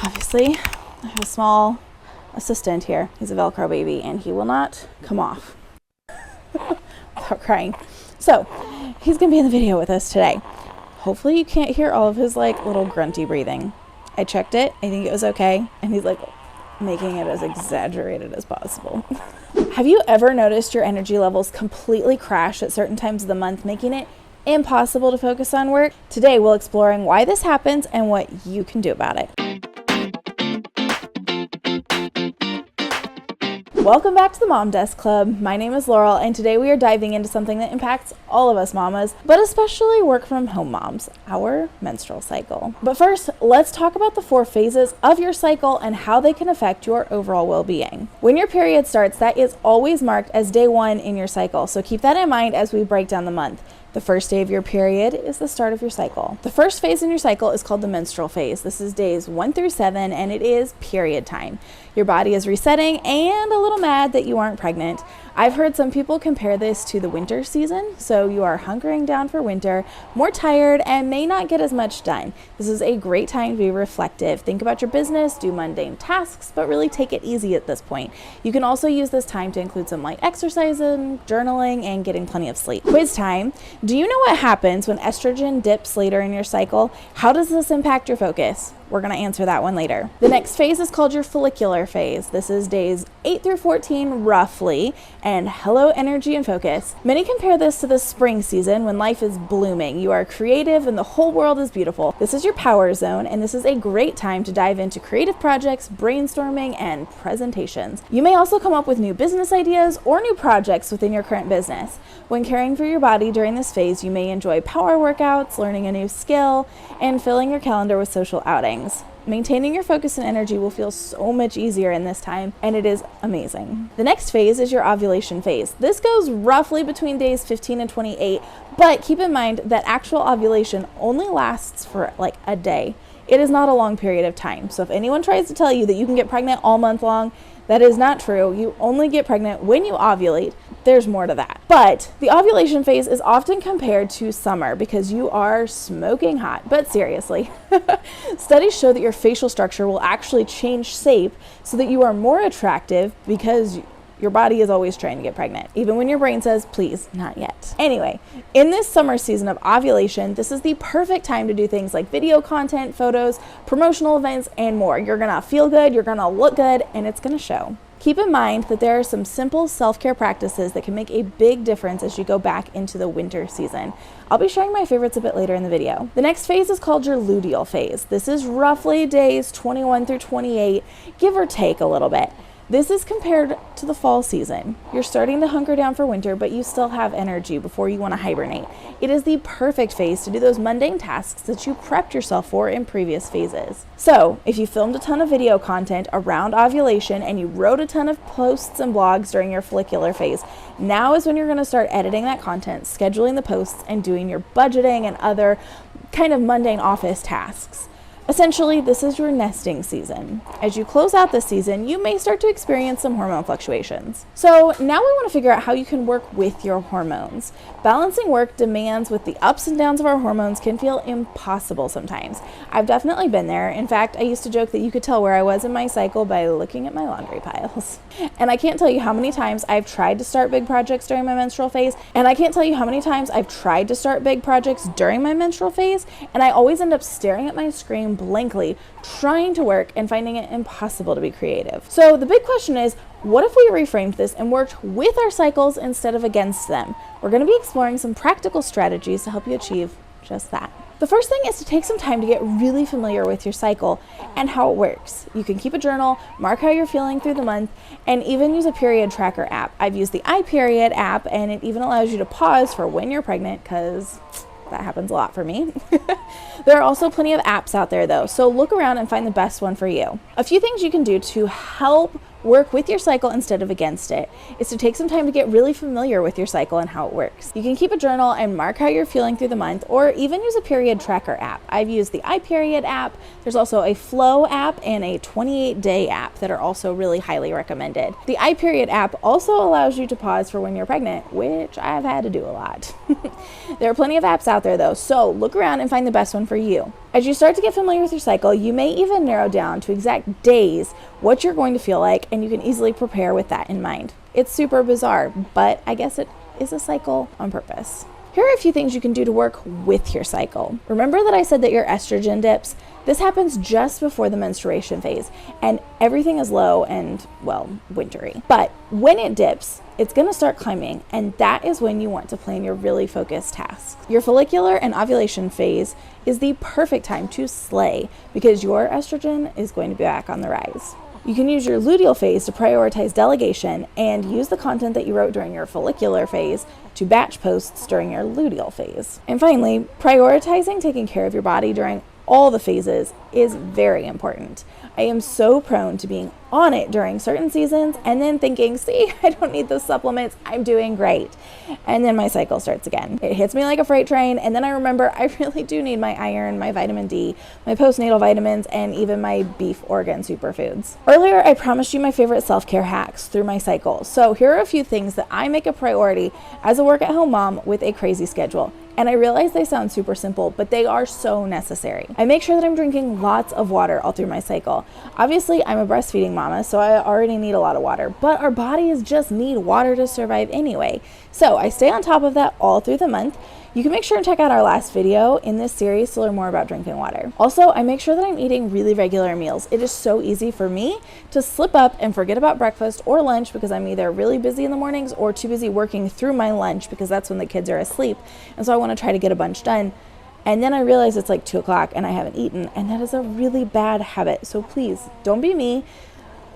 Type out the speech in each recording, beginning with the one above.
Obviously, I have a small assistant here. He's a Velcro baby and he will not come off without crying. So he's gonna be in the video with us today. Hopefully you can't hear all of his like little grunty breathing. I checked it, I think it was okay, and he's like making it as exaggerated as possible. Have you ever noticed your energy levels completely crash at certain times of the month, making it impossible to focus on work? Today we'll exploring why this happens and what you can do about it. Welcome back to the Mom Desk Club. My name is Laurel, and today we are diving into something that impacts all of us mamas, but especially work from home moms, our menstrual cycle. But first, let's talk about the 4 phases of your cycle and how they can affect your overall well-being. When your period starts, that is always marked as day 1 in your cycle, so keep that in mind as we break down the month. The first day of your period is the start of your cycle. The first phase in your cycle is called the menstrual phase. This is days 1 through 7, and it is period time. Your body is resetting and a little mad that you aren't pregnant. I've heard some people compare this to the winter season, so you are hunkering down for winter, more tired, and may not get as much done. This is a great time to be reflective. Think about your business, do mundane tasks, but really take it easy at this point. You can also use this time to include some light exercising, journaling, and getting plenty of sleep. Quiz time. Do you know what happens when estrogen dips later in your cycle? How does this impact your focus? We're going to answer that one later. The next phase is called your follicular phase. This is days 8 through 14 roughly, and hello energy and focus. Many compare this to the spring season when life is blooming. You are creative and the whole world is beautiful. This is your power zone, and this is a great time to dive into creative projects, brainstorming, and presentations. You may also come up with new business ideas or new projects within your current business. When caring for your body during this phase, you may enjoy power workouts, learning a new skill, and filling your calendar with social outings. Maintaining your focus and energy will feel so much easier in this time, and it is amazing. The next phase is your ovulation phase. This goes roughly between days 15 and 28, but keep in mind that actual ovulation only lasts for like a day. It is not a long period of time. So if anyone tries to tell you that you can get pregnant all month long, that is not true. You only get pregnant when you ovulate. There's more to that. But the ovulation phase is often compared to summer because you are smoking hot. But seriously, studies show that your facial structure will actually change shape so that you are more attractive because your body is always trying to get pregnant, even when your brain says, please, not yet. Anyway, in this summer season of ovulation, this is the perfect time to do things like video content, photos, promotional events, and more. You're gonna feel good, you're gonna look good, and it's gonna show. Keep in mind that there are some simple self-care practices that can make a big difference as you go back into the winter season. I'll be sharing my favorites a bit later in the video. The next phase is called your luteal phase. This is roughly days 21 through 28, give or take a little bit. This is compared to the fall season. You're starting to hunker down for winter, but you still have energy before you want to hibernate. It is the perfect phase to do those mundane tasks that you prepped yourself for in previous phases. So, if you filmed a ton of video content around ovulation and you wrote a ton of posts and blogs during your follicular phase, now is when you're going to start editing that content, scheduling the posts, and doing your budgeting and other kind of mundane office tasks. Essentially, this is your nesting season. As you close out this season, you may start to experience some hormone fluctuations. So now we want to figure out how you can work with your hormones. Balancing work demands with the ups and downs of our hormones can feel impossible sometimes. I've definitely been there. In fact, I used to joke that you could tell where I was in my cycle by looking at my laundry piles. And I can't tell you how many times I've tried to start big projects during my menstrual phase, and I can't tell you how many times I've tried to start big projects during my menstrual phase, and I always end up staring at my screen blankly, trying to work and finding it impossible to be creative. So the big question is, what if we reframed this and worked with our cycles instead of against them? We're going to be exploring some practical strategies to help you achieve just that. The first thing is to take some time to get really familiar with your cycle and how it works. You can keep a journal, mark how you're feeling through the month, and even use a period tracker app. I've used the iPeriod app, and it even allows you to pause for when you're pregnant, because that happens a lot for me. There are also plenty of apps out there though, so look around and find the best one for you. A few things you can do to help work with your cycle instead of against it is to take some time to get really familiar with your cycle and how it works. You can keep a journal and mark how you're feeling through the month, or even use a period tracker app. I've used the iPeriod app. There's also a Flow app and a 28-day app that are also really highly recommended. The iPeriod app also allows you to pause for when you're pregnant, which I've had to do a lot. There are plenty of apps out there though, so look around and find the best one for you. As you start to get familiar with your cycle, you may even narrow down to exact days what you're going to feel like, and you can easily prepare with that in mind. It's super bizarre, but I guess it is a cycle on purpose. Here are a few things you can do to work with your cycle. Remember that I said that your estrogen dips? This happens just before the menstruation phase, and everything is low and, well, wintry. But when it dips, it's going to start climbing, and that is when you want to plan your really focused tasks. Your follicular and ovulation phase is the perfect time to slay because your estrogen is going to be back on the rise. You can use your luteal phase to prioritize delegation and use the content that you wrote during your follicular phase to batch posts during your luteal phase. And finally, prioritizing taking care of your body during all the phases is very important. I am so prone to being on it during certain seasons and then thinking, see, I don't need those supplements, I'm doing great. And then my cycle starts again. It hits me like a freight train, and then I remember I really do need my iron, my vitamin D, my postnatal vitamins, and even my beef organ superfoods. Earlier, I promised you my favorite self-care hacks through my cycle. So here are a few things that I make a priority as a work-at-home mom with a crazy schedule. And I realize they sound super simple, but they are so necessary. I make sure that I'm drinking lots of water all through my cycle. Obviously, I'm a breastfeeding mama, so I already need a lot of water, but our bodies just need water to survive anyway. So I stay on top of that all through the month. You can make sure and check out our last video in this series to learn more about drinking water. Also, I make sure that I'm eating really regular meals. It is so easy for me to slip up and forget about breakfast or lunch because I'm either really busy in the mornings or too busy working through my lunch because that's when the kids are asleep. And so I want to try to get a bunch done. And then I realize it's like 2 o'clock and I haven't eaten, and that is a really bad habit. So please don't be me.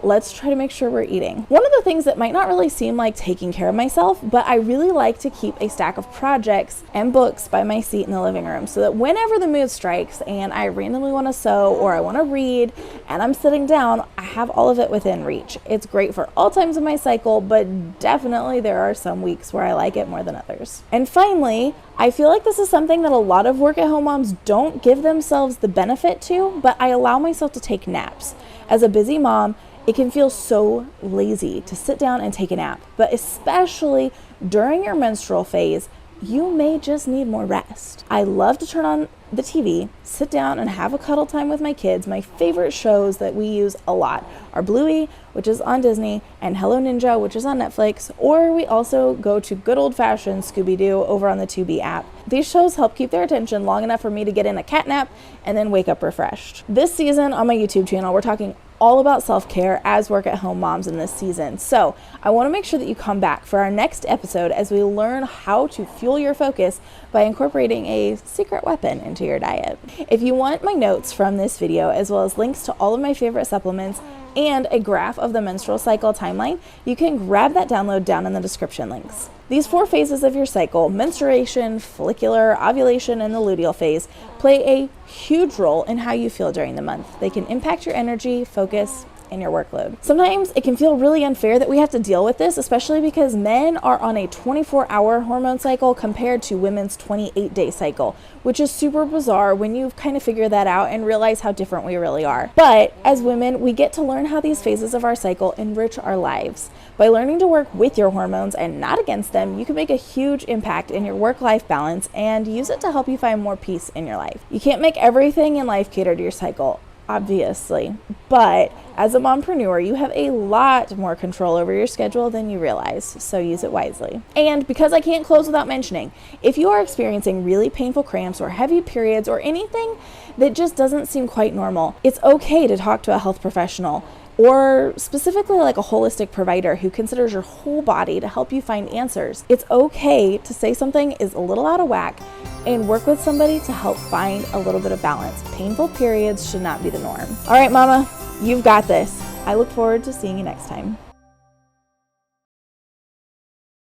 Let's try to make sure we're eating. One of the things that might not really seem like taking care of myself, but I really like to keep a stack of projects and books by my seat in the living room so that whenever the mood strikes and I randomly want to sew or I want to read and I'm sitting down, I have all of it within reach. It's great for all times of my cycle, but definitely there are some weeks where I like it more than others. And finally, I feel like this is something that a lot of work-at-home moms don't give themselves the benefit to, but I allow myself to take naps. As a busy mom, it can feel so lazy to sit down and take a nap, but especially during your menstrual phase, you may just need more rest. I love to turn on the TV, sit down and have a cuddle time with my kids. My favorite shows that we use a lot are Bluey, which is on Disney, and Hello Ninja, which is on Netflix, or we also go to good old-fashioned Scooby-Doo over on the Tubi app. These shows help keep their attention long enough for me to get in a cat nap and then wake up refreshed. This season on my YouTube channel, we're talking all about self-care as work-at-home moms in this season. So I want to make sure that you come back for our next episode as we learn how to fuel your focus by incorporating a secret weapon into your diet. If you want my notes from this video, as well as links to all of my favorite supplements and a graph of the menstrual cycle timeline, you can grab that download down in the description links. These 4 phases of your cycle, menstruation, follicular, ovulation, and the luteal phase, play a huge role in how you feel during the month. They can impact your energy, focus, and your workload. Sometimes it can feel really unfair that we have to deal with this, especially because men are on a 24-hour hormone cycle compared to women's 28-day cycle, which is super bizarre when you kind of figure that out and realize how different we really are. But as women, we get to learn how these phases of our cycle enrich our lives. By learning to work with your hormones and not against them, you can make a huge impact in your work-life balance and use it to help you find more peace in your life. You can't make everything in life cater to your cycle, obviously, but as a mompreneur, you have a lot more control over your schedule than you realize, so use it wisely. And because I can't close without mentioning, if you are experiencing really painful cramps or heavy periods or anything that just doesn't seem quite normal, it's okay to talk to a health professional, or specifically like a holistic provider who considers your whole body to help you find answers. It's okay to say something is a little out of whack and work with somebody to help find a little bit of balance. Painful periods should not be the norm. All right, mama, you've got this. I look forward to seeing you next time.